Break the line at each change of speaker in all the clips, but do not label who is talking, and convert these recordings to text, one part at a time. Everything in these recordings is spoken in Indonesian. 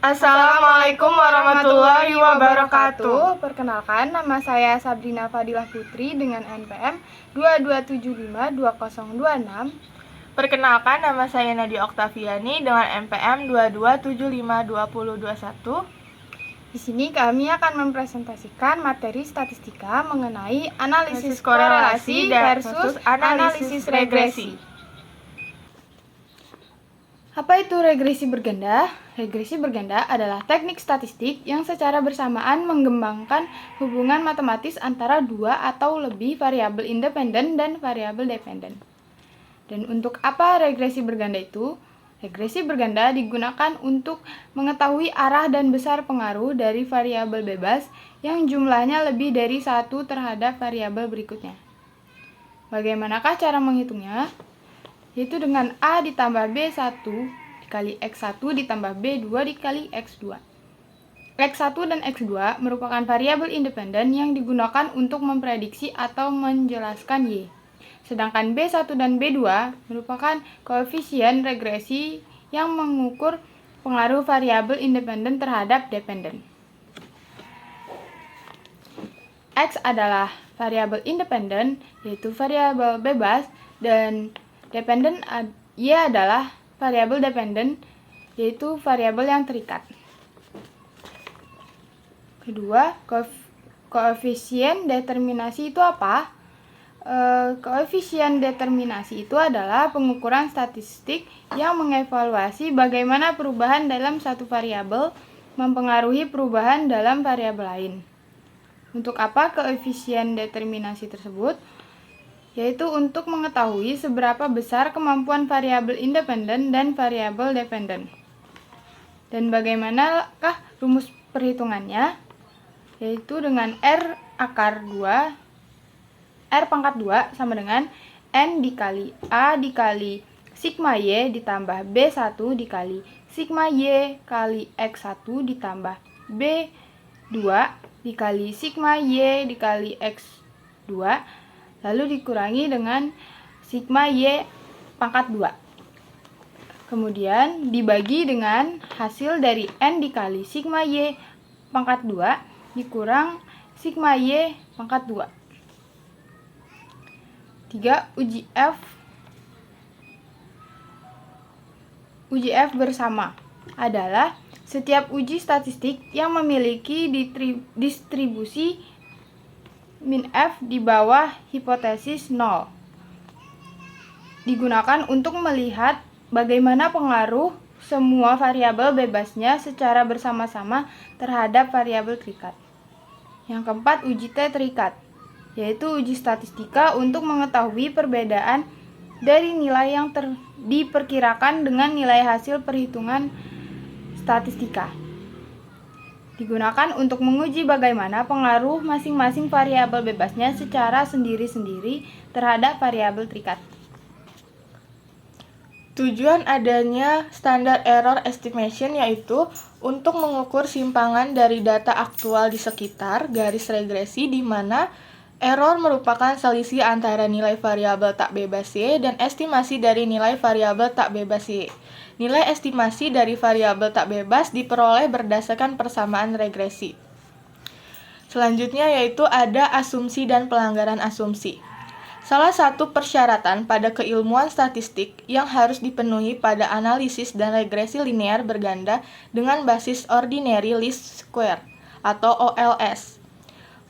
Assalamualaikum warahmatullahi wabarakatuh.
Perkenalkan, nama saya Sabrina Fadilah Putri dengan NPM 22752026.
Perkenalkan, nama saya Nadia Oktaviani dengan NPM 22752021.
Di sini kami akan mempresentasikan materi statistika mengenai analisis korelasi versus analisis regresi. Apa itu regresi berganda? Regresi berganda adalah teknik statistik yang secara bersamaan mengembangkan hubungan matematis antara dua atau lebih variabel independen dan variabel dependen. Dan untuk apa regresi berganda itu? Regresi berganda digunakan untuk mengetahui arah dan besar pengaruh dari variabel bebas yang jumlahnya lebih dari satu terhadap variabel berikutnya. Bagaimanakah cara menghitungnya? Yaitu dengan A ditambah B1 dikali X1 ditambah B2 dikali X2. X1 dan X2 merupakan variabel independen yang digunakan untuk memprediksi atau menjelaskan Y. Sedangkan B1 dan B2 merupakan koefisien regresi yang mengukur pengaruh variabel independen terhadap dependen. X adalah variabel independen, yaitu variabel bebas, dan dependen Y adalah variabel dependen, yaitu variabel yang terikat. Kedua, koefisien determinasi itu apa? Koefisien determinasi itu adalah pengukuran statistik yang mengevaluasi bagaimana perubahan dalam satu variabel mempengaruhi perubahan dalam variabel lain. Untuk apa koefisien determinasi tersebut? Yaitu untuk mengetahui seberapa besar kemampuan variabel independen dan variabel dependen. Dan bagaimanakah rumus perhitungannya? Yaitu dengan R pangkat 2 sama dengan N dikali A dikali sigma Y ditambah B1 dikali sigma Y kali X1 ditambah B2 dikali sigma Y dikali X2 lalu dikurangi dengan sigma Y pangkat 2. Kemudian dibagi dengan hasil dari N dikali sigma Y pangkat 2 dikurang sigma Y pangkat 2. 3. Uji F bersama adalah setiap uji statistik yang memiliki distribusi min F di bawah hipotesis 0 digunakan untuk melihat bagaimana pengaruh semua variabel bebasnya secara bersama-sama terhadap variabel terikat. Yang keempat, uji T terikat, yaitu uji statistika untuk mengetahui perbedaan dari nilai yang diperkirakan dengan nilai hasil perhitungan statistika. Digunakan untuk menguji bagaimana pengaruh masing-masing variabel bebasnya secara sendiri-sendiri terhadap variabel terikat.
Tujuan adanya standar error estimation yaitu untuk mengukur simpangan dari data aktual di sekitar garis regresi di mana error merupakan selisih antara nilai variabel tak bebas Y dan estimasi dari nilai variabel tak bebas Y. Nilai estimasi dari variabel tak bebas diperoleh berdasarkan persamaan regresi. Selanjutnya yaitu ada asumsi dan pelanggaran asumsi. Salah satu persyaratan pada keilmuan statistik yang harus dipenuhi pada analisis dan regresi linear berganda dengan basis ordinary least square atau OLS.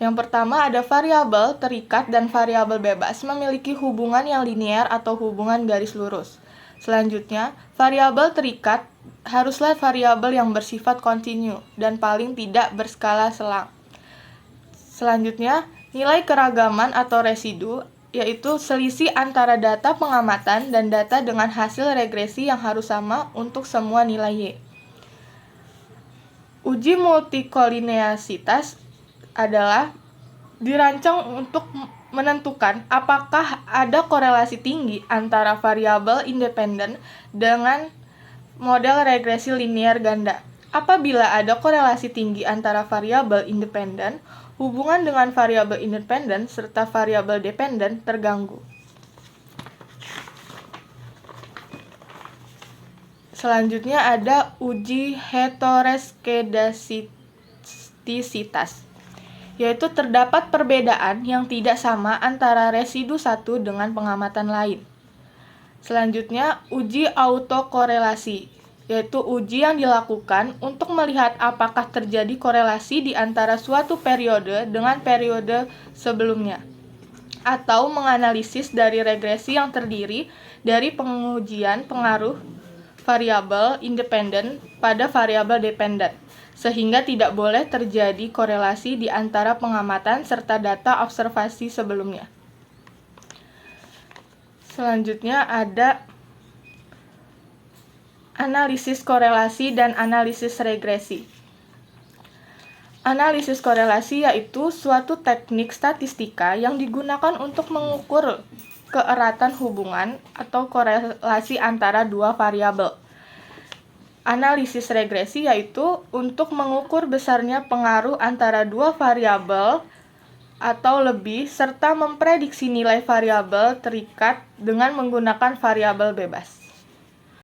Yang pertama ada variabel terikat dan variabel bebas memiliki hubungan yang linear atau hubungan garis lurus. Selanjutnya, variabel terikat haruslah variabel yang bersifat kontinu dan paling tidak berskala selang. Selanjutnya, nilai keragaman atau residu yaitu selisih antara data pengamatan dan data dengan hasil regresi yang harus sama untuk semua nilai Y. Uji multikolineasitas adalah dirancang untuk menentukan apakah ada korelasi tinggi antara variabel independen dengan model regresi linear ganda. Apabila ada korelasi tinggi antara variabel independen, hubungan dengan variabel independen serta variabel dependen terganggu. Selanjutnya ada uji heteroskedastisitas, yaitu terdapat perbedaan yang tidak sama antara residu satu dengan pengamatan lain. Selanjutnya, uji autokorelasi, yaitu uji yang dilakukan untuk melihat apakah terjadi korelasi di antara suatu periode dengan periode sebelumnya, atau menganalisis dari regresi yang terdiri dari pengujian pengaruh variabel independen pada variabel dependen, sehingga tidak boleh terjadi korelasi di antara pengamatan serta data observasi sebelumnya. Selanjutnya ada analisis korelasi dan analisis regresi. Analisis korelasi yaitu suatu teknik statistika yang digunakan untuk mengukur keeratan hubungan atau korelasi antara dua variabel. Analisis regresi yaitu untuk mengukur besarnya pengaruh antara dua variabel atau lebih serta memprediksi nilai variabel terikat dengan menggunakan variabel bebas.